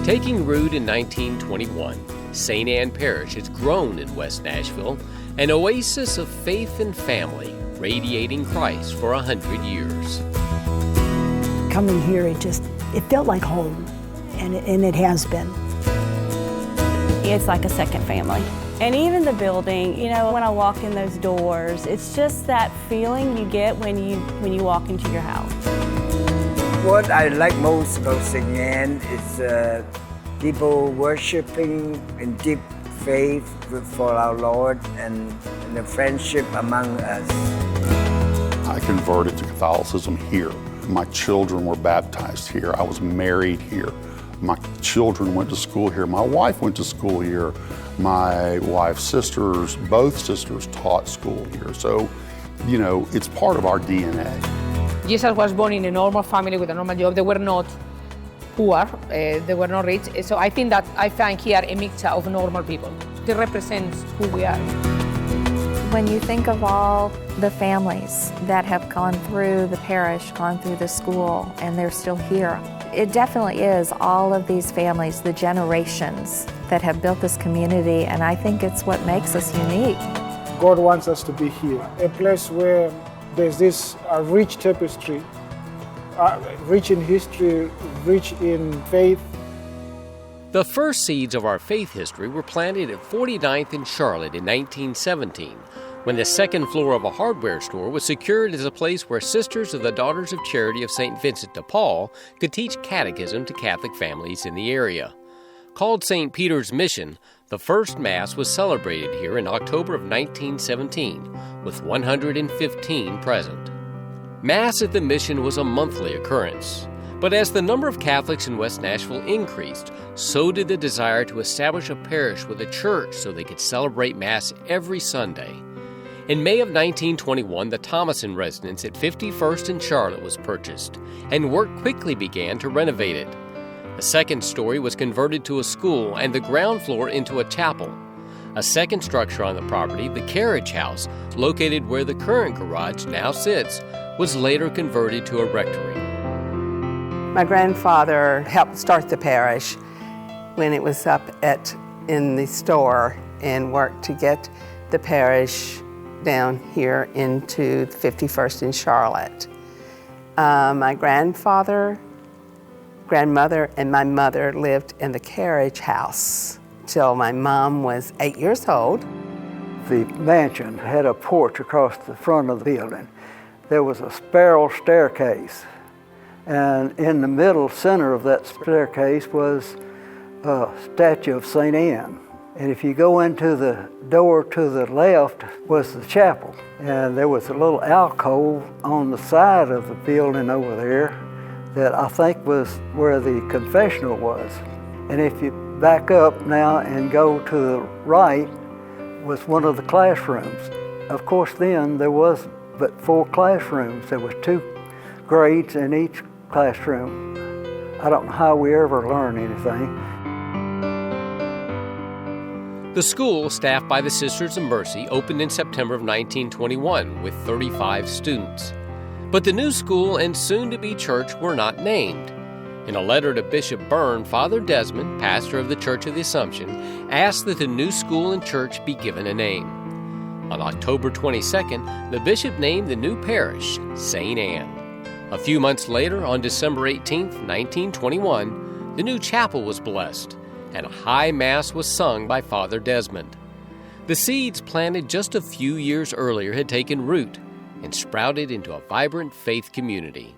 Taking root in 1921, St. Ann Parish has grown in West Nashville, an oasis of faith and family, radiating Christ for 100 years. Coming here, it felt like home, and it has been. It's like a second family. And even the building, when I walk in those doors, it's just that feeling you get when you walk into your house. What I like most about St. Ann is people worshiping in deep faith for our Lord and the friendship among us. I converted to Catholicism here. My children were baptized here. I was married here. My children went to school here. My wife went to school here. My wife's sisters, both sisters taught school here. So, it's part of our DNA. Jesus was born in a normal family with a normal job. They were not poor, they were not rich. So I think that I find here a mixture of normal people. It represents who we are. When you think of all the families that have gone through the parish, gone through the school, and they're still here, it definitely is all of these families, the generations that have built this community, and I think it's what makes us unique. God wants us to be here, a place where there's this rich tapestry, rich in history, rich in faith. The first seeds of our faith history were planted at 49th and Charlotte in 1917, when the second floor of a hardware store was secured as a place where Sisters of the Daughters of Charity of St. Vincent de Paul could teach catechism to Catholic families in the area. Called St. Peter's Mission, the first Mass was celebrated here in October of 1917, with 115 present. Mass at the Mission was a monthly occurrence. But as the number of Catholics in West Nashville increased, so did the desire to establish a parish with a church so they could celebrate Mass every Sunday. In May of 1921, the Thomason residence at 51st and Charlotte was purchased, and work quickly began to renovate it. The second story was converted to a school and the ground floor into a chapel. A second structure on the property, the carriage house, located where the current garage now sits, was later converted to a rectory. My grandfather helped start the parish when it was up in the store and worked to get the parish down here into 51st and Charlotte. My grandfather, grandmother, and my mother lived in the carriage house till my mom was 8 years old. The mansion had a porch across the front of the building. There was a spiral staircase, and in the middle center of that staircase was a statue of St. Ann. And if you go into the door to the left was the chapel. And there was a little alcove on the side of the building over there that I think was where the confessional was. And if you back up now and go to the right was one of the classrooms. Of course then there was but 4 classrooms. There was 2 grades in each classroom. I don't know how we ever learned anything. The school, staffed by the Sisters of Mercy, opened in September of 1921 with 35 students. But the new school and soon-to-be church were not named. In a letter to Bishop Byrne, Father Desmond, pastor of the Church of the Assumption, asked that the new school and church be given a name. On October 22nd, the bishop named the new parish St. Ann. A few months later, on December 18, 1921, the new chapel was blessed, and a high mass was sung by Father Desmond. The seeds planted just a few years earlier had taken root and sprouted into a vibrant faith community.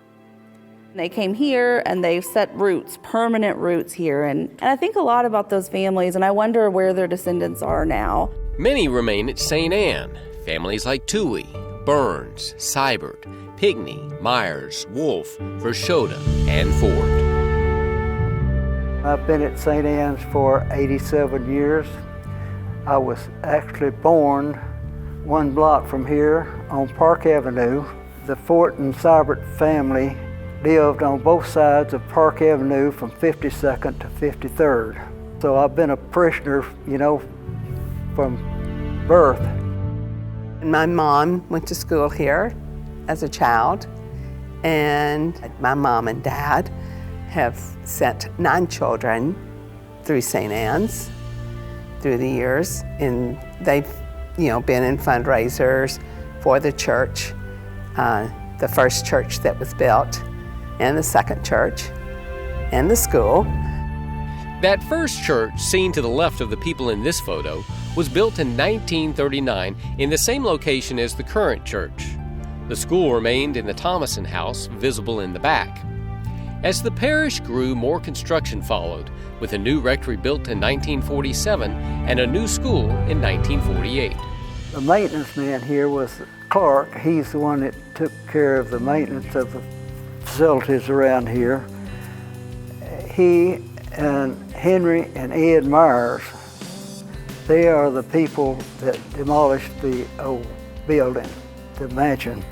They came here and they've set roots, permanent roots here. And I think a lot about those families, and I wonder where their descendants are now. Many remain at St. Ann, families like Toohey, Burns, Seibert, Pigney, Myers, Wolfe, Verschoda, and Ford. I've been at St. Ann's for 87 years. I was actually born 1 block from here on Park Avenue. The Fort and Seibert family lived on both sides of Park Avenue from 52nd to 53rd. So I've been a parishioner, from birth. My mom went to school here as a child, and my mom and dad have sent 9 children through St. Ann's through the years, and they've been in fundraisers for the church, the first church that was built, and the second church, and the school. That first church, seen to the left of the people in this photo, was built in 1939 in the same location as the current church. The school remained in the Thomason House, visible in the back. As the parish grew, more construction followed, with a new rectory built in 1947 and a new school in 1948. The maintenance man here was Clark. He's the one that took care of the maintenance of the facilities around here. He and Henry and Ed Myers, they are the people that demolished the old building, the mansion.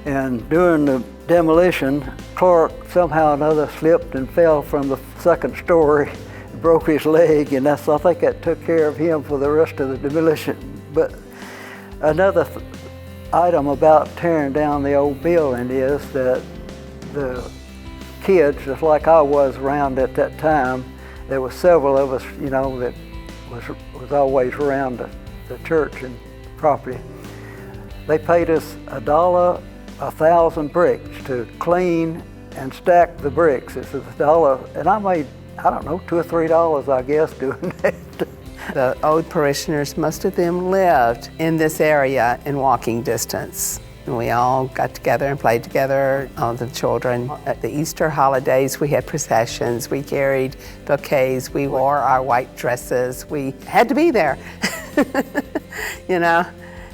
And during the demolition, Clark somehow or another slipped and fell from the second story, broke his leg, and I think that took care of him for the rest of the demolition. But another item about tearing down the old building is that the kids, just like I was around at that time, there were several of us, that was always around the church and property. They paid us $1 1,000 bricks to clean and stack the bricks. It's $1, and I made, $2 or $3, I guess, doing that. The old parishioners, most of them lived in this area in walking distance. And we all got together and played together, all the children. At the Easter holidays, we had processions, we carried bouquets, we wore our white dresses. We had to be there,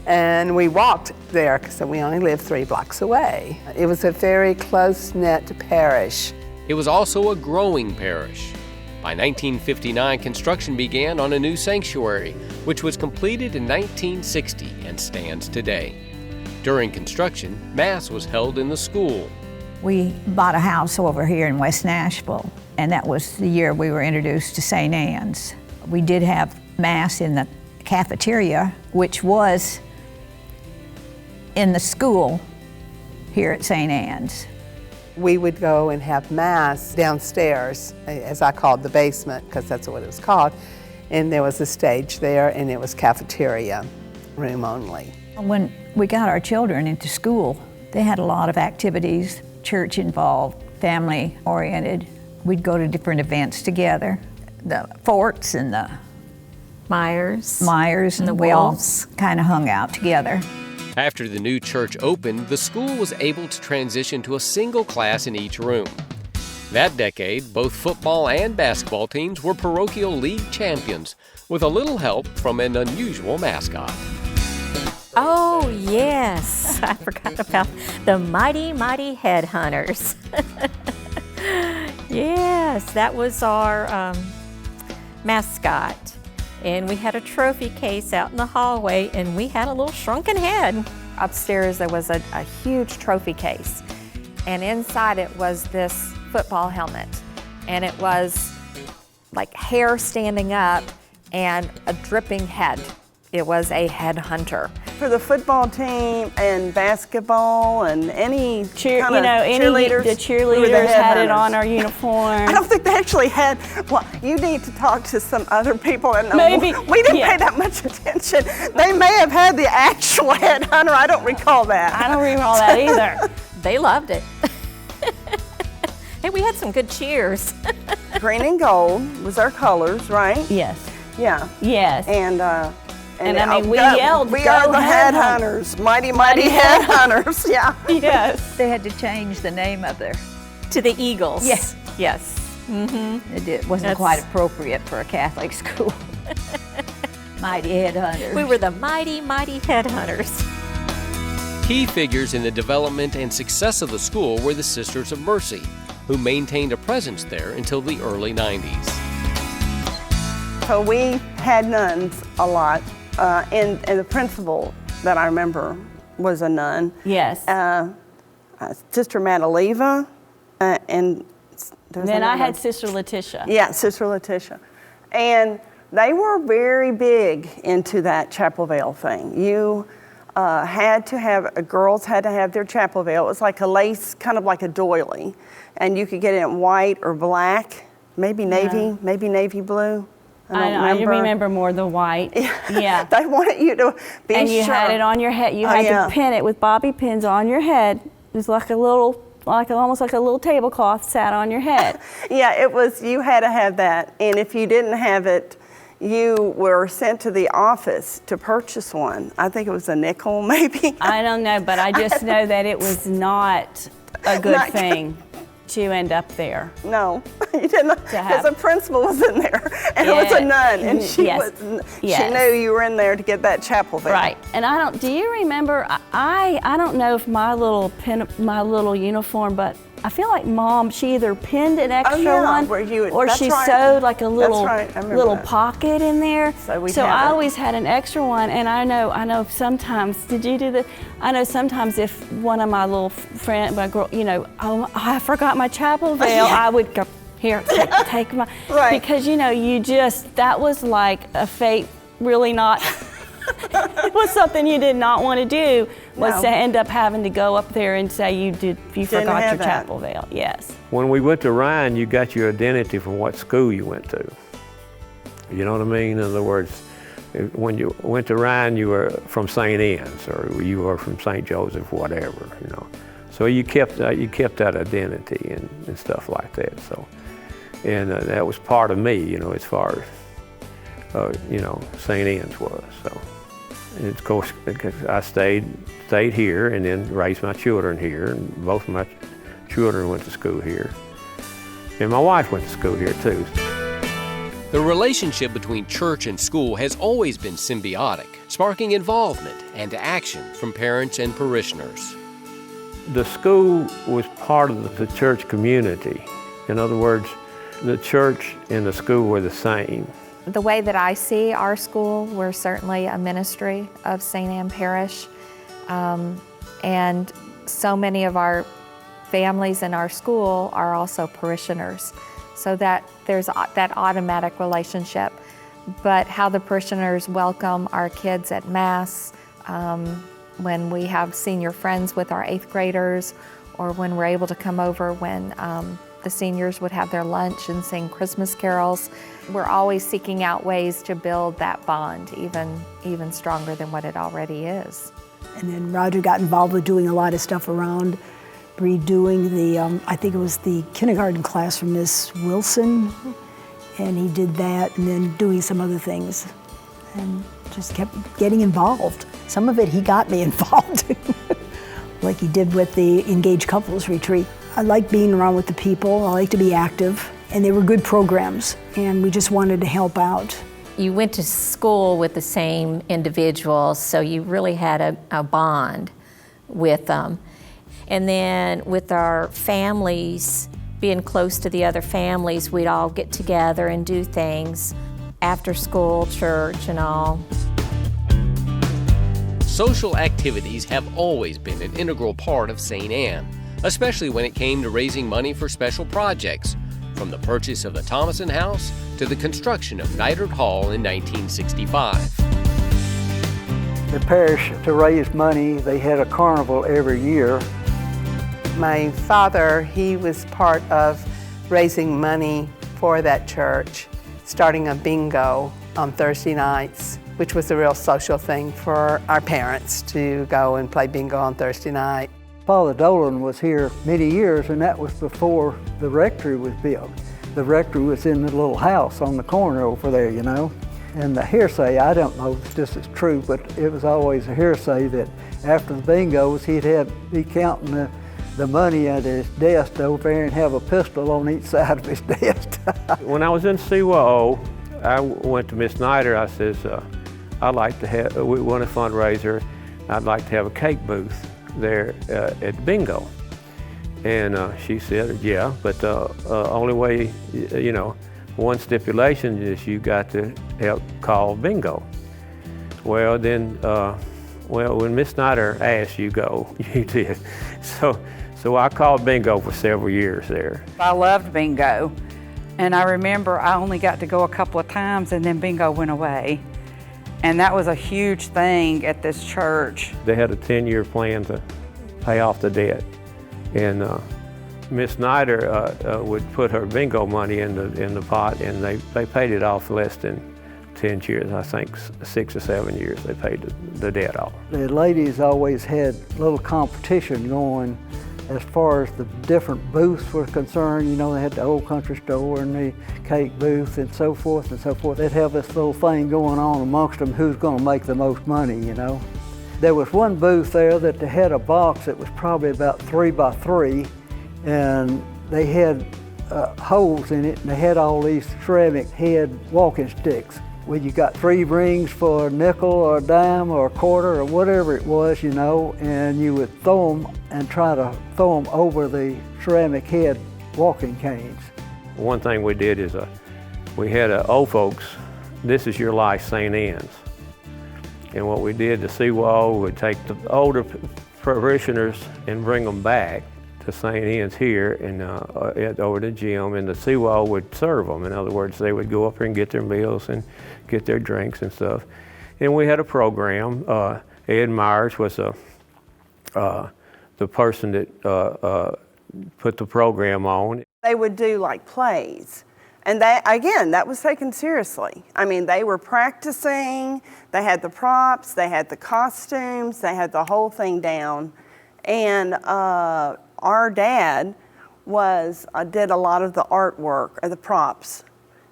and we walked there because we only lived 3 blocks away. It was a very close-knit parish. It was also a growing parish. By 1959, construction began on a new sanctuary, which was completed in 1960 and stands today. During construction, Mass was held in the school. We bought a house over here in West Nashville, and that was the year we were introduced to St. Ann's. We did have Mass in the cafeteria, which was in the school here at St. Ann's. We would go and have Mass downstairs, as I called the basement, because that's what it was called. And there was a stage there, and it was cafeteria, room only. When we got our children into school, they had a lot of activities, church involved, family oriented. We'd go to different events together. The Forts and the Myers and the we all Wolves kind of hung out together. After the new church opened, the school was able to transition to a single class in each room. That decade, both football and basketball teams were parochial league champions, with a little help from an unusual mascot. Oh, yes. I forgot about the Mighty Mighty Headhunters. Yes, that was our mascot. And we had a trophy case out in the hallway, and we had a little shrunken head. Upstairs there was a huge trophy case, and inside it was this football helmet, and it was like hair standing up and a dripping head. It was a headhunter. For the football team and basketball and any cheerleaders, the cheerleaders had it on our uniform. I don't think they actually had. Well, you need to talk to some other people and know. Maybe we didn't pay that much attention. They may have had the actual headhunter. I don't recall that. I don't recall that either. They loved it. Hey, we had some good cheers. Green and gold was our colors, right? Yes. Yeah. Yes. And I mean, we yelled, "We "Go are the Headhunters." headhunters, mighty, mighty headhunters!" Yeah. Yes. They had to change the name of their... To the Eagles. Yes. Yes. Mm-hmm. It wasn't quite appropriate for a Catholic school. Mighty Headhunters. We were the Mighty Mighty Headhunters. Key figures in the development and success of the school were the Sisters of Mercy, who maintained a presence there until the early 90s. So we had nuns a lot, and the principal that I remember was a nun. Yes. Sister Madaleva, and then I had Sister Letitia. Yeah, Sister Letitia. And they were very big into that chapel veil thing. You girls had to have their chapel veil. It was like a lace, kind of like a doily. And you could get it in white or black. maybe navy blue. I remember more the white. Yeah. They wanted you to be and you sure. had it on your head. You had to pin it with bobby pins on your head. It was like almost like a little tablecloth sat on your head. Yeah, it was. You had to have that, and if you didn't have it, you were sent to the office to purchase one. I think it was a nickel, maybe. I don't know, but I just know that it was not a good thing to end up there. No, you didn't, because the principal was in there, and it was a nun, and she knew you were in there to get that chapel veil. Right, and do you remember? I don't know if my little uniform, but I feel like Mom, she either pinned an extra one, or she sewed like a little pocket in there. So I always had an extra one, and I know sometimes. Did you do that? I know sometimes if one of my little friends, my girl, I forgot my chapel veil, I would go, here, take my, because that was like a fate, really not. It was something you did not want to do, was to end up having to go up there and say you forgot your chapel veil. Yes. When we went to Ryan, you got your identity from what school you went to. You know what I mean? In other words, when you went to Ryan, you were from St. Ann's, or you were from St. Joseph, whatever. So you kept that identity and stuff like that. So, and that was part of me, as far as St. Ann's was. So. And of course, I stayed here and then raised my children here, and both of my children went to school here. And my wife went to school here too. The relationship between church and school has always been symbiotic, sparking involvement and action from parents and parishioners. The school was part of the church community. In other words, the church and the school were the same. The way that I see our school, we're certainly a ministry of St. Ann Parish, and so many of our families in our school are also parishioners, so that there's that automatic relationship. But how the parishioners welcome our kids at Mass, when we have senior friends with our 8th graders, or when we're able to come over when the seniors would have their lunch and sing Christmas carols. We're always seeking out ways to build that bond even stronger than what it already is. And then Roger got involved with doing a lot of stuff around redoing the, I think it was the kindergarten class from Miss Wilson, and he did that, and then doing some other things, and just kept getting involved. Some of it he got me involved, like he did with the engaged couples retreat. I like being around with the people, I like to be active, and they were good programs, and we just wanted to help out. You went to school with the same individuals, so you really had a bond with them. And then with our families, being close to the other families, we'd all get together and do things after school, church, and all. Social activities have always been an integral part of St. Ann, especially when it came to raising money for special projects, from the purchase of the Thomason House to the construction of Neidert Hall in 1965. The parish, to raise money, they had a carnival every year. My father, he was part of raising money for that church, starting a bingo on Thursday nights, which was a real social thing for our parents to go and play bingo on Thursday night. Father Dolan was here many years, and that was before the rectory was built. The rectory was in the little house on the corner over there, And the hearsay, I don't know if this is true, but it was always a hearsay that after the bingos, he'd be counting the money at his desk over there and have a pistol on each side of his desk. When I was in CYO, I went to Miss Snyder. I says, I'd like to have, we want a fundraiser. I'd like to have a cake booth there at bingo. And she said, yeah, but only way, one stipulation is you got to help call bingo. Well, then, when Miss Snyder asked, you go, you did. So I called bingo for several years there. I loved bingo, and I remember I only got to go a couple of times, and then bingo went away. And that was a huge thing at this church. They had a 10-year plan to pay off the debt. And Miss Snyder would put her bingo money in the pot, and they paid it off less than 10 years. I think 6 or 7 years they paid the debt off. The ladies always had a little competition going as far as the different booths were concerned. You know, they had the Old Country Store and the cake booth and so forth and so forth. They'd have this little thing going on amongst them, who's going to make the most money, you know. There was one booth there that they had a box that was probably about 3 by 3, and they had holes in it, and they had all these ceramic head walking sticks. Well, you got 3 rings for a nickel or a dime or a quarter or whatever it was, you know, and you would throw them and try to throw them over the ceramic head walking canes. One thing we did is we had old folks, This Is Your Life St. Ann's. And what we did, the seawall would take the older parishioners and bring them back to St. Ann's here and over the gym, and the seawall would serve them. In other words, they would go up here and get their meals and get their drinks and stuff. And we had a program. Ed Myers was the person that put the program on. They would do like plays. And that was taken seriously. I mean, they were practicing, they had the props, they had the costumes, they had the whole thing down. And our dad did a lot of the artwork or the props.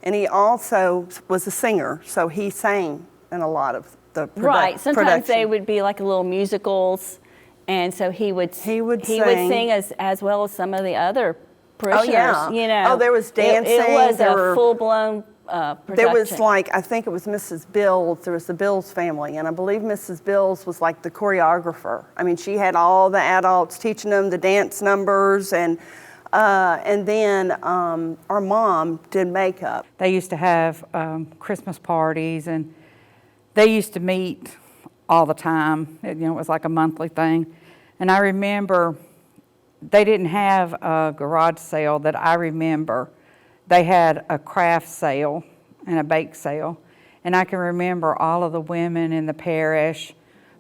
And he also was a singer, so he sang in a lot of the Right, sometimes production. they would be like little musicals, and so he would sing as well as some of the other parishioners. Oh, yeah. You know, oh, there was dancing. It was a full-blown production. There was I think it was Mrs. Bills, there was the Bills family, and I believe Mrs. Bills was like the choreographer. I mean, she had all the adults teaching them the dance numbers, and then our mom did makeup. They used to have Christmas parties, and they used to meet all the time. It was like a monthly thing. And I remember they didn't have a garage sale that I remember. They had a craft sale and a bake sale. And I can remember all of the women in the parish,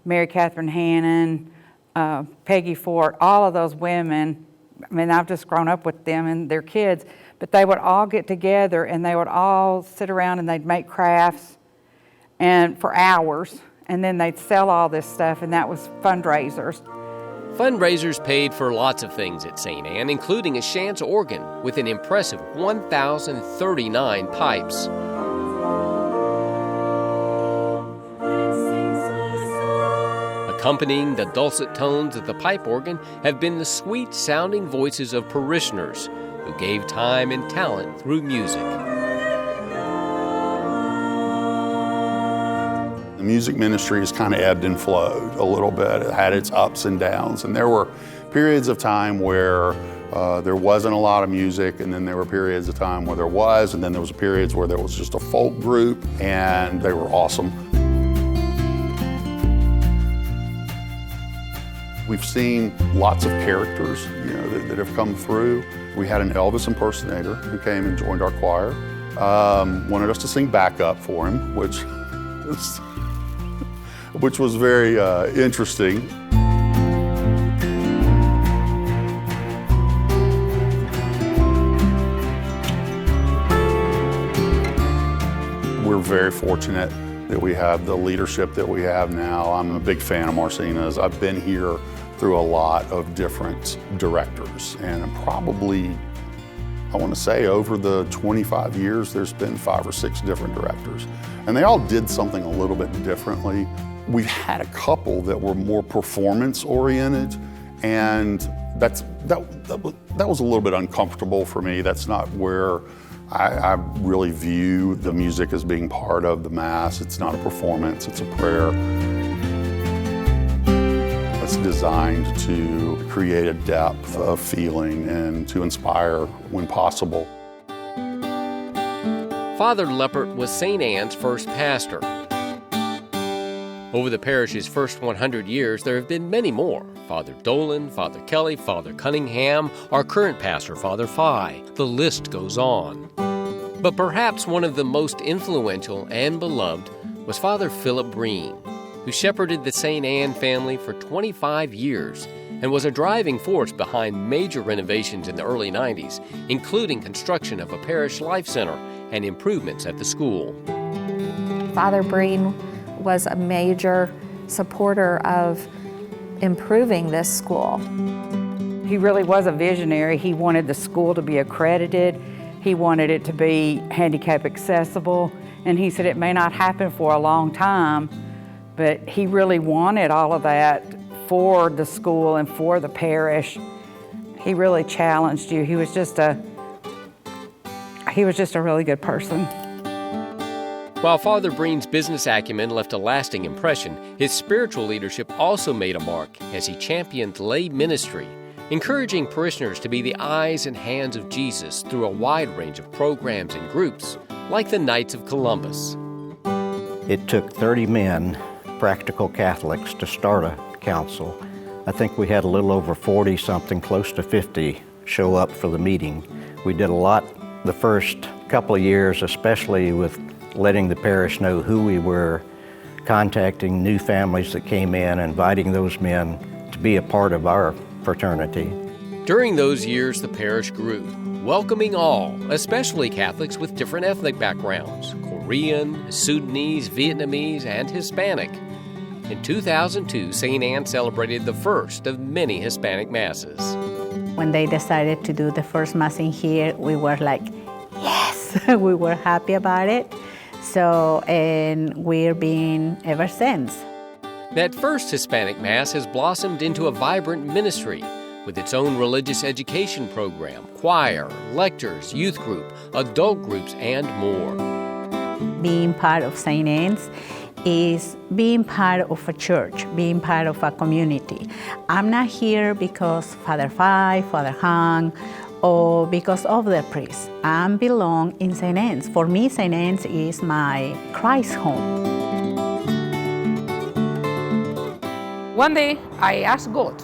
Mary Catherine Hannon, Peggy Fort, all of those women. I mean, I've just grown up with them and their kids, but they would all get together and they would all sit around and they'd make crafts and for hours, and then they'd sell all this stuff, and that was fundraisers. Fundraisers paid for lots of things at St. Ann, including a Chance organ with an impressive 1,039 pipes. Accompanying the dulcet tones of the pipe organ have been the sweet-sounding voices of parishioners who gave time and talent through music. The music ministry has kind of ebbed and flowed a little bit. It had its ups and downs, and there were periods of time where there wasn't a lot of music, and then there were periods of time where there was, and then there was periods where there was just a folk group, and they were awesome. We've seen lots of characters, that have come through. We had an Elvis impersonator who came and joined our choir. Wanted us to sing backup for him, which was very interesting. We're very fortunate that we have the leadership that we have now. I'm a big fan of Marcina's. I've been here through a lot of different directors, and probably, I want to say, over the 25 years, there's been 5 or 6 different directors, and they all did something a little bit differently. We've had a couple that were more performance-oriented, and that was a little bit uncomfortable for me. That's not where I really view the music as being part of the Mass. It's not a performance, it's a prayer. It's designed to create a depth of feeling and to inspire when possible. Father Leppert was St. Ann's first pastor. Over the parish's first 100 years, there have been many more. Father Dolan, Father Kelly, Father Cunningham, our current pastor, Father Fye. The list goes on. But perhaps one of the most influential and beloved was Father Philip Breen, who shepherded the St. Ann family for 25 years and was a driving force behind major renovations in the early 90s, including construction of a parish life center and improvements at the school. Father Breen was a major supporter of improving this school. He really was a visionary. He wanted the school to be accredited. He wanted it to be handicap accessible. And he said it may not happen for a long time, but he really wanted all of that for the school and for the parish. He really challenged you. He was just a really good person. While Father Breen's business acumen left a lasting impression, his spiritual leadership also made a mark as he championed lay ministry, encouraging parishioners to be the eyes and hands of Jesus through a wide range of programs and groups, like the Knights of Columbus. It took 30 men, practical Catholics, to start a council. I think we had a little over 40 something, close to 50, show up for the meeting. We did a lot the first couple of years, especially with letting the parish know who we were, contacting new families that came in, inviting those men to be a part of our fraternity. During those years, the parish grew, welcoming all, especially Catholics with different ethnic backgrounds, Korean, Sudanese, Vietnamese, and Hispanic. In 2002, St. Ann celebrated the first of many Hispanic Masses. When they decided to do the first Mass in here, we were like, yes, we were happy about it. So, and we're been ever since. That first Hispanic Mass has blossomed into a vibrant ministry with its own religious education program, choir, lectures, youth group, adult groups, and more. Being part of St. Ann's is being part of a church, being part of a community. I'm not here because Father Five, Father Hang, or because of the priest. I belong in St. Ann's. For me, St. Ann's is my Christ home. One day, I asked God,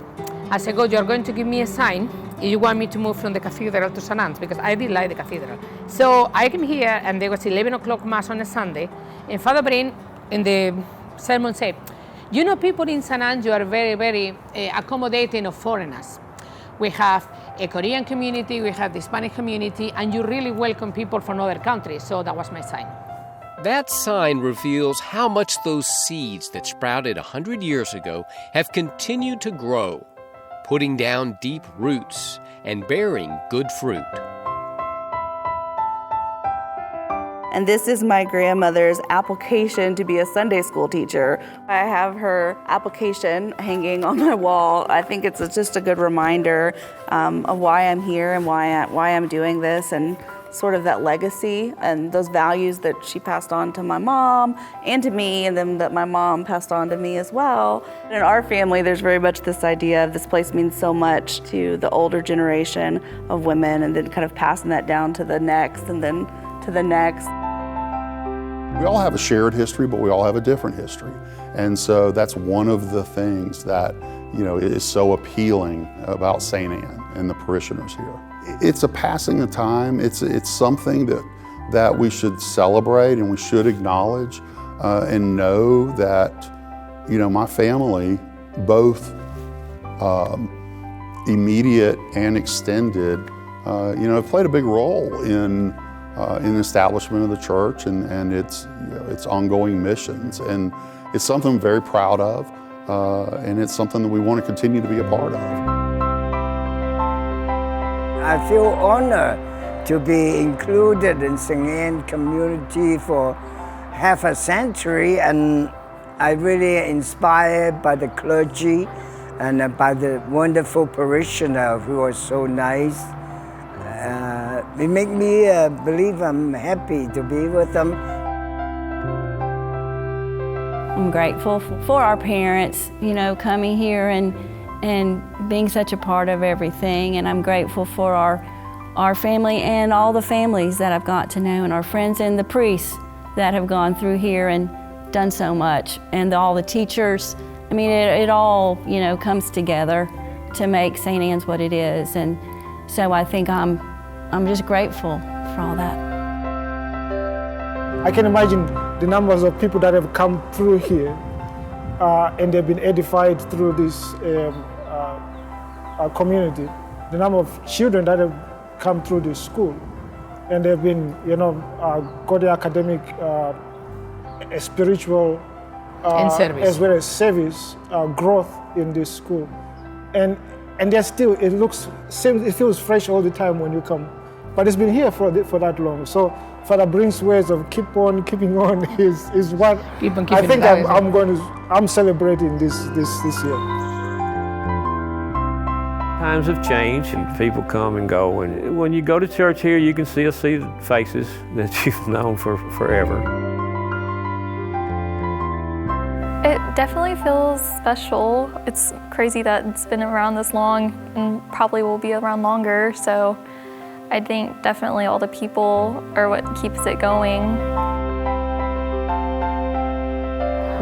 I said, God, you're going to give me a sign if you want me to move from the cathedral to St. Ann's, because I did like the cathedral. So I came here, and there was 11 o'clock Mass on a Sunday, and Father Breen in the sermon said, you know, people in St. Ann's, you are very, very accommodating of foreigners. We have a Korean community, we have the Hispanic community, and you really welcome people from other countries. So that was my sign. That sign reveals how much those seeds that sprouted 100 years ago have continued to grow, putting down deep roots and bearing good fruit. And this is my grandmother's application to be a Sunday school teacher. I have her application hanging on my wall. I think it's just a good reminder of why I'm here and why I'm doing this, and sort of that legacy and those values that she passed on to my mom and to me, and then that my mom passed on to me as well. In our family, there's very much this idea of this place means so much to the older generation of women, and then kind of passing that down to the next and then to the next. We all have a shared history, but we all have a different history. And so that's one of the things that, you know, is so appealing about St. Ann and the parishioners here. It's a passing of time. It's something that we should celebrate and we should acknowledge and know that, you know, my family, both immediate and extended, you know, have played a big role in the establishment of the church and its ongoing missions. And it's something I'm very proud of, and it's something that we want to continue to be a part of. I feel honored to be included in St. Ann community for half a century, and I'm really inspired by the clergy and by the wonderful parishioner who are so nice. It makes me believe I'm happy to be with them. I'm grateful for our parents, you know, coming here and being such a part of everything. And I'm grateful for our family and all the families that I've got to know, and our friends and the priests that have gone through here and done so much, and all the teachers. I mean, it all, you know, comes together to make St. Ann's what it is. And so I think I'm just grateful for all that. I can imagine the numbers of people that have come through here and they've been edified through this community, the number of children that have come through this school, and they've been, got the academic, spiritual, as well as service growth in this school, and they're still. It feels fresh all the time when you come, but it's been here for that long. So Father Brink's ways of keeping on is what I think I'm celebrating this year. Times have changed and people come and go, and when you go to church here, you can see the faces that you've known for forever. It definitely feels special. It's crazy that it's been around this long and probably will be around longer, so I think definitely all the people are what keeps it going.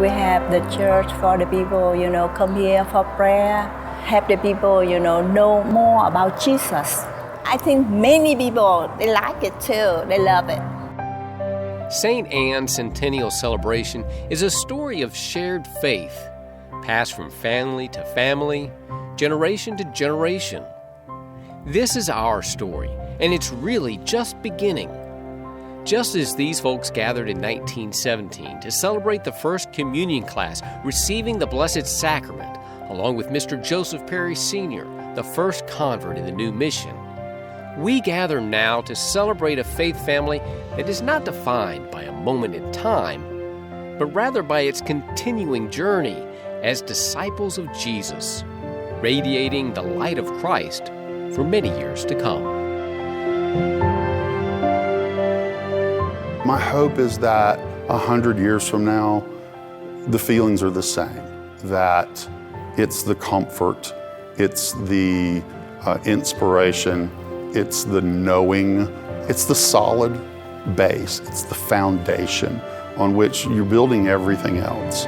We have the church for the people, come here for prayer. Have the people, know more about Jesus. I think many people, they like it too. They love it. St. Ann's Centennial Celebration is a story of shared faith, passed from family to family, generation to generation. This is our story, and it's really just beginning. Just as these folks gathered in 1917 to celebrate the first communion class receiving the Blessed Sacrament, along with Mr. Joseph Perry Sr., the first convert in the new mission, we gather now to celebrate a faith family that is not defined by a moment in time, but rather by its continuing journey as disciples of Jesus, radiating the light of Christ for many years to come. My hope is that 100 years from now, the feelings are the same, that it's the comfort, it's the inspiration, it's the knowing, it's the solid base, it's the foundation on which you're building everything else.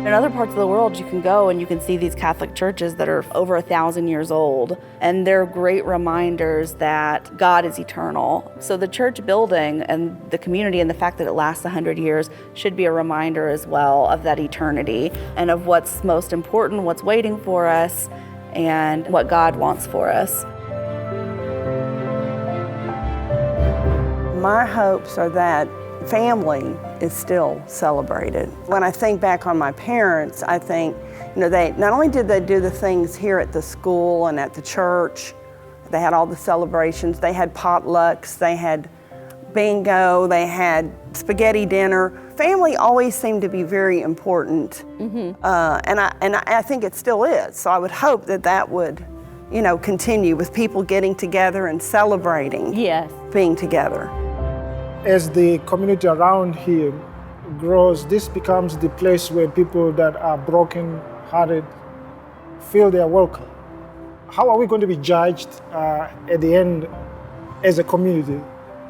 In other parts of the world, you can go and you can see these Catholic churches that are over 1,000 years old, and they're great reminders that God is eternal. So the church building and the community and the fact that it lasts 100 years should be a reminder as well of that eternity and of what's most important, what's waiting for us, and what God wants for us. My hopes are that family is still celebrated. When I think back on my parents, I think, they not only did they do the things here at the school and at the church, they had all the celebrations, they had potlucks, they had bingo, they had spaghetti dinner. Family always seemed to be very important, and I think it still is. So I would hope that would, continue with people getting together and celebrating being together. As the community around here grows, this becomes the place where people that are broken-hearted feel they are welcome. How are we going to be judged at the end as a community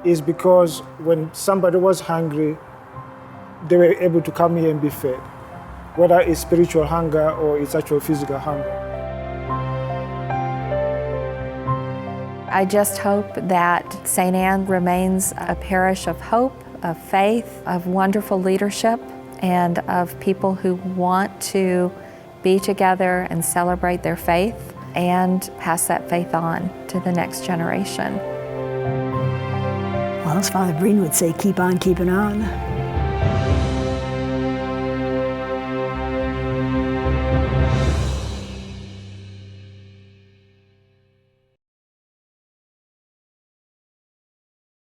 is because when somebody was hungry, they were able to come here and be fed, whether it's spiritual hunger or it's actual physical hunger. I just hope that St. Ann remains a parish of hope, of faith, of wonderful leadership, and of people who want to be together and celebrate their faith and pass that faith on to the next generation. Well, as Father Breen would say, keep on keeping on.